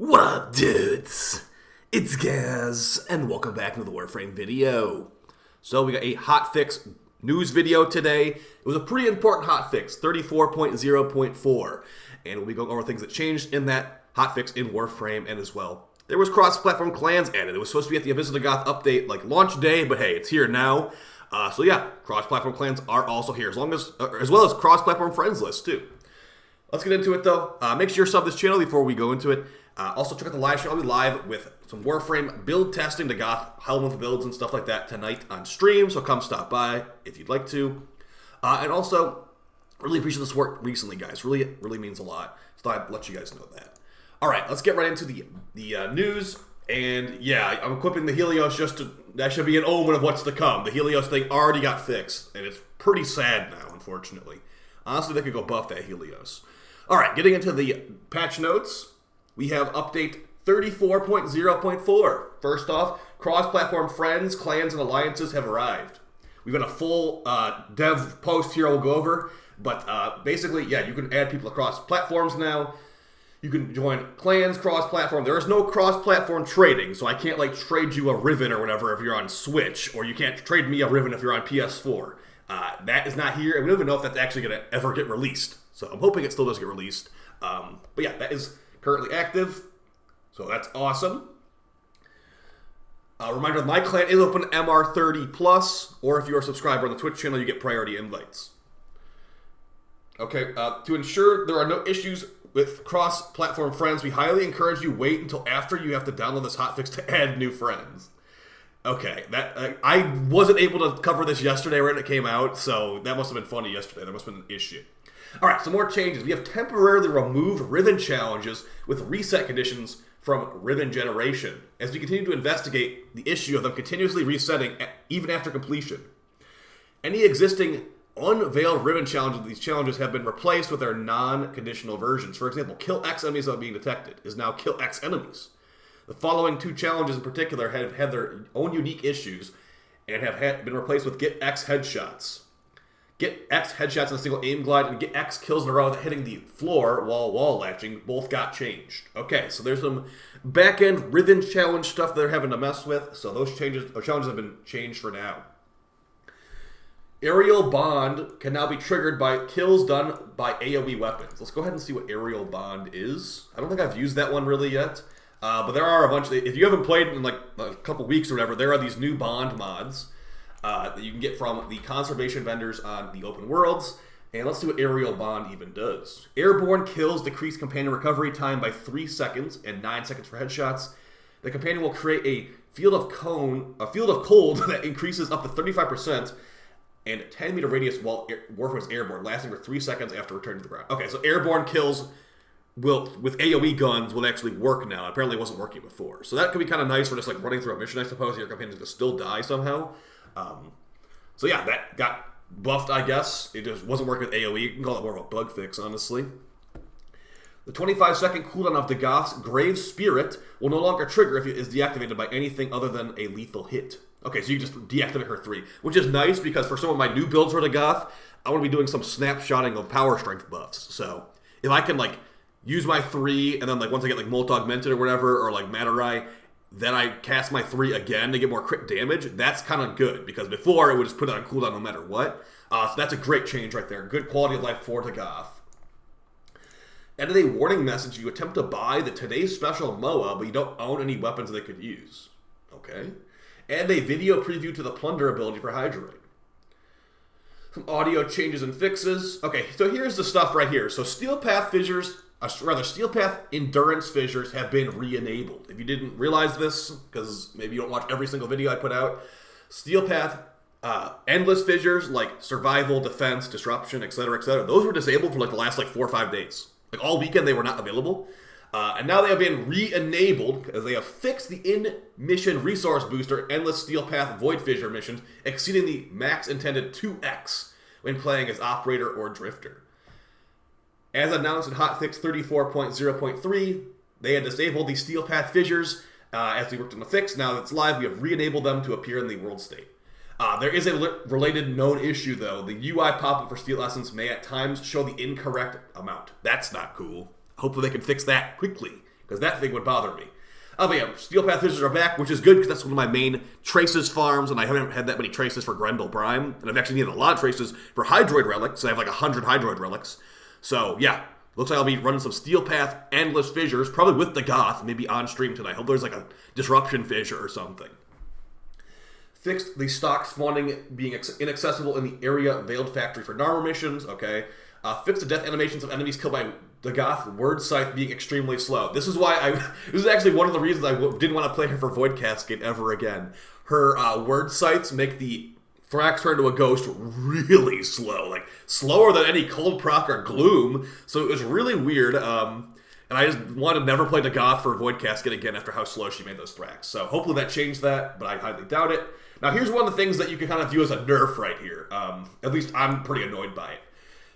What up, dudes? It's Gaz, and welcome back to the WARFRAME video. So we got a hotfix news video today. It was a pretty important hotfix, 34.0.4, and we'll be going over things that changed in that hotfix in WARFRAME, and as well, there was cross-platform clans added. It was supposed to be at the Abyss of Dagath update, like launch day, but hey, it's here now. So yeah, cross-platform clans are also here, as well as cross-platform friends list too. Let's get into it though. Make sure you're sub this channel before we go into it. Also, check out the live stream. I'll be live with some WARFRAME build testing, Dagath, Helm builds and stuff like that tonight on stream, so come stop by if you'd like to. And also, really appreciate the support recently, guys. Really means a lot. So I'd let you guys know that. All right, let's get right into the news. And yeah, I'm equipping the Helios that should be an omen of what's to come. The Helios thing already got fixed, and it's pretty sad now, unfortunately. Honestly, they could go buff that Helios. All right, getting into the patch notes. We have update 34.0.4. First off, cross-platform friends, clans, and alliances have arrived. We've got a full dev post here we'll go over, but basically, yeah, you can add people across platforms now. You can join clans cross-platform. There is no cross-platform trading, so I can't like trade you a Riven or whatever if you're on Switch, or you can't trade me a Riven if you're on PS4. That is not here, and we don't even know if that's actually going to ever get released. So I'm hoping it still does get released. But yeah, that is currently active, so that's awesome. Reminder, my clan is open MR30+, or if you're a subscriber on the Twitch channel, you get priority invites. Okay, to ensure there are no issues with cross-platform friends, we highly encourage you wait until after you have to download this hotfix to add new friends. Okay, I wasn't able to cover this yesterday when it came out, so that must have been funny yesterday. There must have been an issue. Alright, some more changes. We have temporarily removed Riven challenges with reset conditions from Riven generation, as we continue to investigate the issue of them continuously resetting even after completion. Any existing unveiled Riven challenges, these challenges have been replaced with their non-conditional versions. For example, kill X enemies without being detected is now kill X enemies. The following two challenges in particular have had their own unique issues and have been replaced with get X headshots. Get X headshots in a single aim glide and get X kills in a row without hitting the floor while wall latching both got changed. Okay, so there's some back-end Riven challenge stuff they're having to mess with, so those challenges have been changed for now. Aerial Bond can now be triggered by kills done by AoE weapons. Let's go ahead and see what Aerial Bond is. I don't think I've used that one really yet. But there are a bunch if you haven't played in like a couple weeks or whatever, there are these new Bond mods that you can get from the conservation vendors on the open worlds. And let's see what Aerial Bond even does. Airborne kills decrease companion recovery time by 3 seconds and 9 seconds for headshots. The companion will create a field of cold that increases up to 35% and 10-meter radius while Warframe is airborne, lasting for 3 seconds after returning to the ground. Okay, so airborne kills with AoE guns will actually work now. Apparently it wasn't working before. So that could be kind of nice for just like running through a mission, I suppose. Your companion's going to still die somehow. So yeah, that got buffed, I guess. It just wasn't working with AoE. You can call it more of a bug fix, honestly. The 25-second cooldown of Dagath's Grave Spirit will no longer trigger if it is deactivated by anything other than a lethal hit. Okay, so you just deactivate her 3, which is nice because for some of my new builds for Dagath, I want to be doing some snapshotting of power strength buffs. So if I can like use my 3 and then like once I get like Molt Augmented or whatever, or like Matarai, then I cast my 3 again to get more crit damage, that's kind of good because before it would just put it on cooldown no matter what. So that's a great change right there. Good quality of life for Dagath. Added a warning message if you attempt to buy the Today's Special MOA, but you don't own any weapons they could use. Okay. And a video preview to the Plunder ability for Hydra Ring. Some audio changes and fixes. Okay, so here's the stuff right here. So Steel Path Endurance Fissures have been re-enabled. If you didn't realize this, because maybe you don't watch every single video I put out, Steel Path Endless Fissures, like Survival, Defense, Disruption, etc., those were disabled for like the last like 4 or 5 days. Like all weekend they were not available. And now they have been re-enabled as they have fixed the in-mission resource booster Endless Steel Path Void Fissure missions, exceeding the max intended 2x when playing as Operator or Drifter. As announced in hotfix 34.0.3, they had disabled the Steel Path Fissures as we worked on the fix. Now that it's live, we have re-enabled them to appear in the world state. There is a related known issue, though. The UI pop-up for Steel Essence may at times show the incorrect amount. That's not cool. Hopefully they can fix that quickly, because that thing would bother me. But yeah, Steel Path Fissures are back, which is good because that's one of my main Traces farms, and I haven't had that many Traces for Grendel Prime, and I've actually needed a lot of Traces for Hydroid Relics, so I have like 100 Hydroid Relics. So yeah, looks like I'll be running some Steel Path Endless Fissures, probably with Dagath, maybe on stream tonight. I hope there's like a Disruption Fissure or something. Fixed the stock spawning being inaccessible in the area Veiled Factory for Narmer missions, okay. Fixed the death animations of enemies killed by Dagath Word Scythe being extremely slow. This is why this is actually one of the reasons I didn't want to play her for Void Cascade ever again. Her Word Scythes make the Thrax turn to a ghost really slow, like slower than any Cold Proc or Gloom, so it was really weird, and I just wanted to never play Dagath for Void Cascade again after how slow she made those Thrax. So hopefully that changed that, but I highly doubt it. Now here's one of the things that you can kind of view as a nerf right here. At least I'm pretty annoyed by it.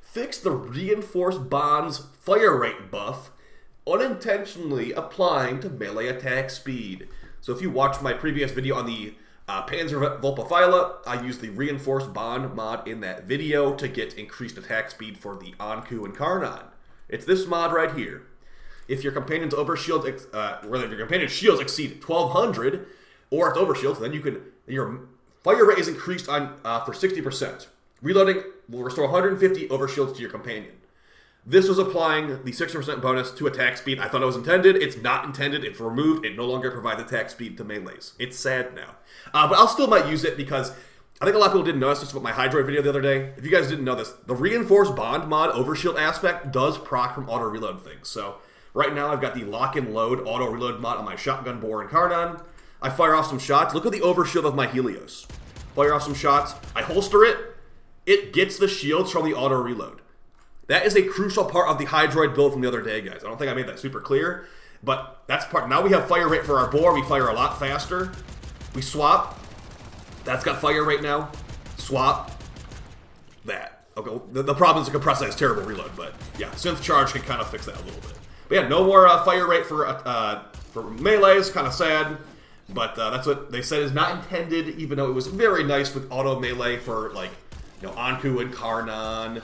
Fix the Reinforced Bonds fire rate buff, unintentionally applying to melee attack speed. So if you watched my previous video on the Panzer Volpaphyla, I used the Reinforced Bond mod in that video to get increased attack speed for the Anku and Karnan. It's this mod right here. If your companion's overshield, whether your companion's shields exceed 1200, or it's overshield, then you can your fire rate is increased on for 60%. Reloading will restore 150 overshields to your companion. This was applying the 60% bonus to attack speed. I thought it was intended. It's not intended. It's removed. It no longer provides attack speed to melees. It's sad now. But I'll still might use it because I think a lot of people didn't notice this about my Hydroid video the other day. If you guys didn't know this, the Reinforced Bond mod overshield aspect does proc from auto reload things. So right now I've got the Lock and Load auto reload mod on my Shotgun Bore and Karnan. I fire off some shots. Look at the overshield of my Helios. Fire off some shots. I holster it. It gets the shields from the auto reload. That is a crucial part of the Hydroid build from the other day, guys. I don't think I made that super clear, but that's part. Now we have fire rate for our Boar. We fire a lot faster. We swap. That's got fire rate now. Swap. That. Okay. The problem is the compressor has terrible reload, but yeah, Synth Charge can kind of fix that a little bit. But yeah, no more fire rate for melees. Kind of sad. But that's what they said is not intended, even though it was very nice with auto melee for, like, you know, Anku and Karnan.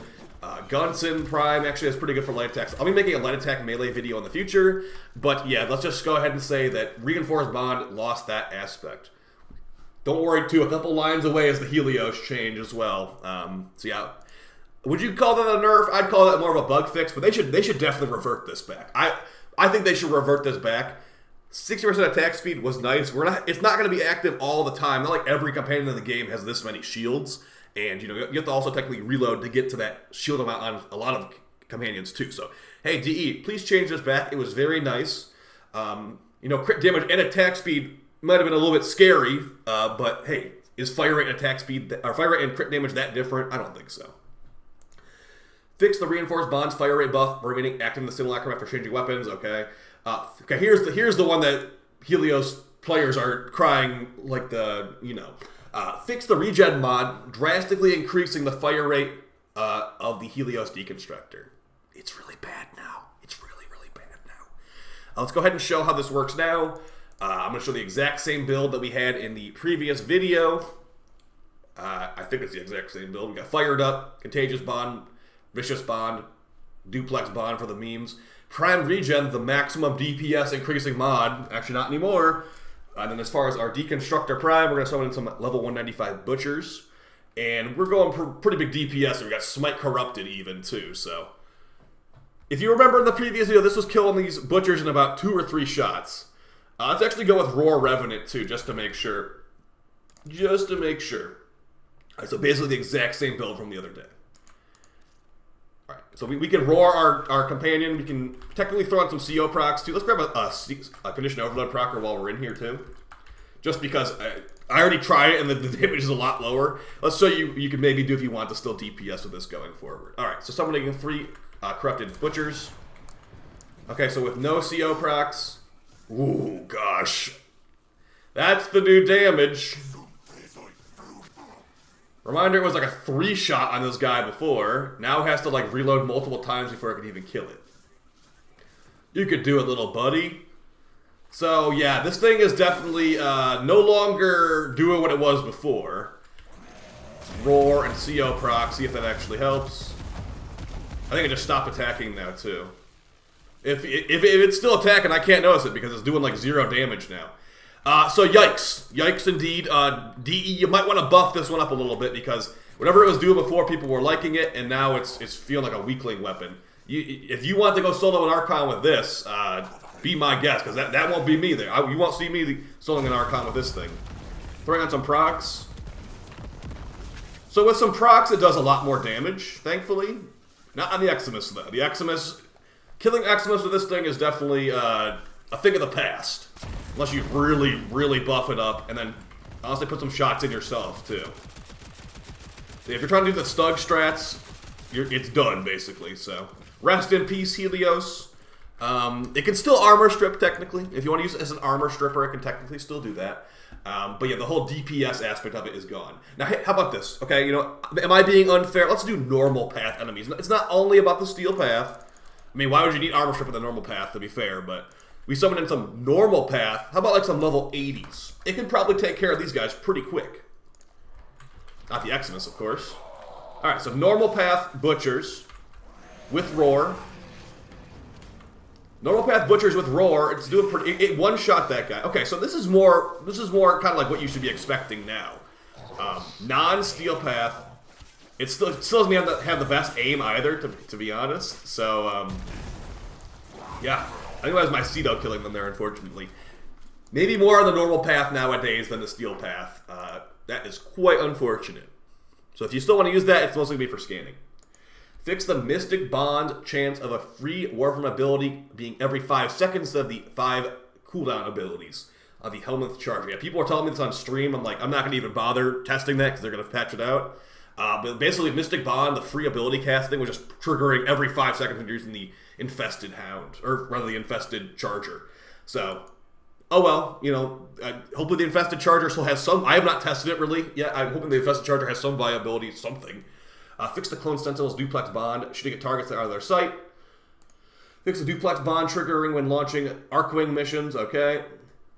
Gunson Prime actually is pretty good for light attacks. I'll be making a light attack melee video in the future. But yeah, let's just go ahead and say that Reinforced Bond lost that aspect. Don't worry, too. A couple lines away as the Helios change as well. So yeah. Would you call that a nerf? I'd call that more of a bug fix, but they should definitely revert this back. I think they should revert this back. 60% attack speed was nice. It's not going to be active all the time. Not like every companion in the game has this many shields. And, you know, you have to also technically reload to get to that shield amount on a lot of companions, too. So, hey, DE, please change this back. It was very nice. You know, crit damage and attack speed might have been a little bit scary. But, hey, is fire rate and attack speed, or fire rate and crit damage that different? I don't think so. Fix the Reinforced Bonds fire rate buff, remaining active in the Simulacrum after changing weapons. Okay. Okay, here's the one that Helios players are crying like the, you know. Fix the regen mod, drastically increasing the fire rate of the Helios Deconstructor. It's really bad now. It's really, really bad now. Let's go ahead and show how this works now. I'm going to show the exact same build that we had in the previous video. I think it's the exact same build. We got Fired Up, Contagious Bond, Vicious Bond, Duplex Bond for the memes. Prime Regen, the maximum DPS increasing mod. Actually, not anymore. And then as far as our Deconstructor Prime, we're going to summon in some level 195 Butchers. And we're going for pretty big DPS. We got Smite Corrupted even, too. So, if you remember in the previous video, this was killing these Butchers in about 2 or 3 shots. Let's actually go with Roar Revenant, too, just to make sure. Just to make sure. All right, so basically the exact same build from the other day. Alright, so we can roar our companion. We can technically throw on some CO procs too. Let's grab a Condition Overload procer while we're in here too. Just because I already tried it and the damage is a lot lower. Let's show you can maybe do if you want to still DPS with this going forward. Alright, so summoning 3 Corrupted Butchers. Okay, so with no CO procs. Ooh, gosh. That's the new damage. Reminder, it was like a 3-shot on this guy before. Now it has to like reload multiple times before it can even kill it. You could do it, little buddy. So yeah, this thing is definitely no longer doing what it was before. Roar and CO proc, see if that actually helps. I think I just stopped attacking now too. If it's still attacking, I can't notice it because it's doing like 0 damage now. So yikes. Yikes indeed. DE, you might want to buff this one up a little bit because whatever it was doing before, people were liking it, and now it's feeling like a weakling weapon. If you want to go solo an Archon with this, be my guest, because that won't be me there. You won't see me soloing an Archon with this thing. Throwing on some procs. So with some procs, it does a lot more damage, thankfully. Not on the Eximus, though. The Eximus, killing Eximus with this thing is definitely a thing of the past. Unless you really, really buff it up, and then honestly put some shots in yourself, too. If you're trying to do the Stug strats, it's done, basically, so. Rest in peace, Helios. It can still armor strip, technically. If you want to use it as an armor stripper, it can technically still do that. But yeah, the whole DPS aspect of it is gone. Now, hey, how about this? Okay, you know, am I being unfair? Let's do normal path enemies. It's not only about the steel path. I mean, why would you need armor strip with a normal path, to be fair? But we summoned in some normal path. How about like some level 80s? It can probably take care of these guys pretty quick. Not the Eximus, of course. Alright, so normal path Butchers with Roar. Normal path Butchers with Roar. It's doing pretty. It one-shot that guy. Okay, so this is more kind of like what you should be expecting now. Non-steel path. It still doesn't have the best aim either, to be honest. So yeah, I think that was my Cedo killing them there, unfortunately. Maybe more on the normal path nowadays than the steel path. That is quite unfortunate. So if you still want to use that, it's mostly going to be for scanning. Fix the Mystic Bond chance of a free Warframe ability being every 5 seconds of the 5 cooldown abilities of the Helminth Charger. Yeah, people are telling me this on stream. I'm like, I'm not going to even bother testing that because they're going to patch it out. But basically, Mystic Bond, the free ability casting, was just triggering every 5 seconds when you're using the Infested Hound, or rather the Infested Charger. So, oh well, you know, hopefully the Infested Charger still has some. I have not tested it really yet. I'm hoping the Infested Charger has some viability, something. Fix the Clone Sentinel's Duplex Bond, shooting at targets that are out of their sight. Fix the Duplex Bond triggering when launching Arcwing missions, okay.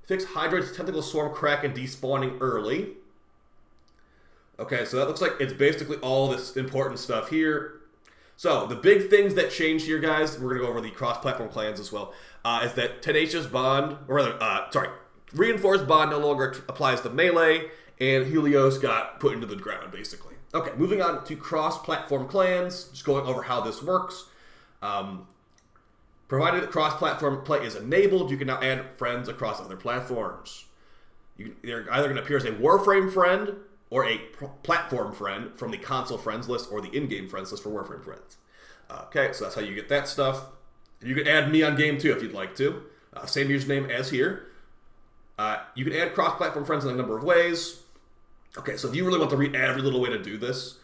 Fix Hydra's Tentacle Swarm crack and despawning early. Okay, so that looks like it's basically all this important stuff here. So, the big things that changed here, guys, we're going to go over the cross-platform clans as well, is that Tenacious Bond, or rather, Reinforced Bond no longer applies to melee, and Helios got put into the ground, basically. Okay, moving on to cross-platform clans, just going over how this works. Provided that cross-platform play is enabled, you can now add friends across other platforms. They're either going to appear as a Warframe friend or a platform friend from the console friends list or the in-game friends list for Warframe friends. Okay, so that's how you get that stuff. You can add me on game too if you'd like to. Same username as here. You can add cross-platform friends in a number of ways. Okay, so if you really want to read every little way to do this,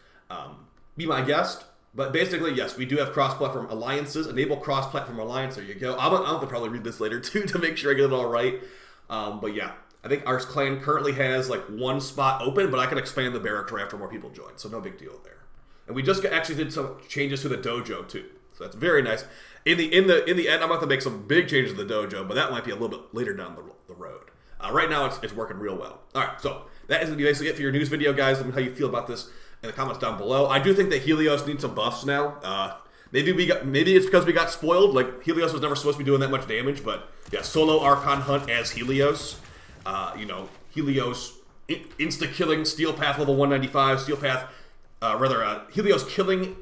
be my guest. But basically, yes, we do have cross-platform alliances. Enable cross-platform alliance. There you go. I'll have to probably read this later, too, to make sure I get it all right. But yeah, I think our clan currently has, like, 1 spot open, but I can expand the barracks after more people join, so no big deal there. And we just actually did some changes to the dojo, too. So that's very nice. In the end, I'm going to have to make some big changes to the dojo, but that might be a little bit later down the road. Right now, it's working real well. All right, so that is basically it for your news video, guys. Let me know how you feel about this in the comments down below. I do think that Helios needs some buffs now. Maybe it's because we got spoiled. Like, Helios was never supposed to be doing that much damage, but yeah, solo Archon hunt as Helios. You know, Helios insta-killing Steel Path level 195, Steel Path, Helios killing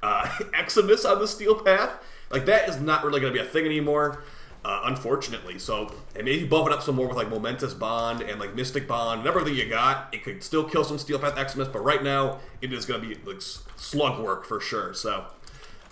Eximus on the Steel Path. Like, that is not really going to be a thing anymore. Unfortunately, so and maybe buff it up some more with like Momentous Bond and like Mystic Bond, whatever that you got. It could still kill some Steel Path Eximus, but right now it is going to be like slug work for sure. So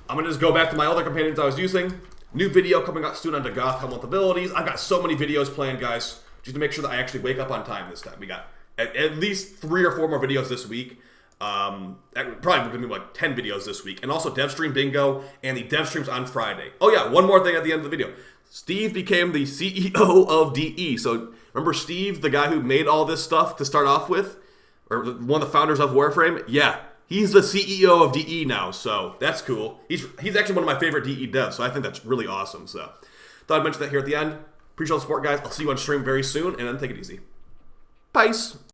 I'm gonna just go back to my other companions I was using. New video coming out soon on Dagath Helminth abilities. I've got so many videos planned, guys, just to make sure that I actually wake up on time this time. We got at least 3 or 4 more videos this week. Probably gonna be like 10 videos this week, and also dev stream bingo and the dev streams on Friday. Oh yeah, one more thing at the end of the video. Steve became the CEO of DE. So remember Steve, the guy who made all this stuff to start off with? Or one of the founders of Warframe? Yeah, he's the CEO of DE now, so that's cool. He's actually one of my favorite DE devs, so I think that's really awesome. So thought I'd mention that here at the end. Appreciate all the support, guys. I'll see you on stream very soon, and then take it easy. Peace.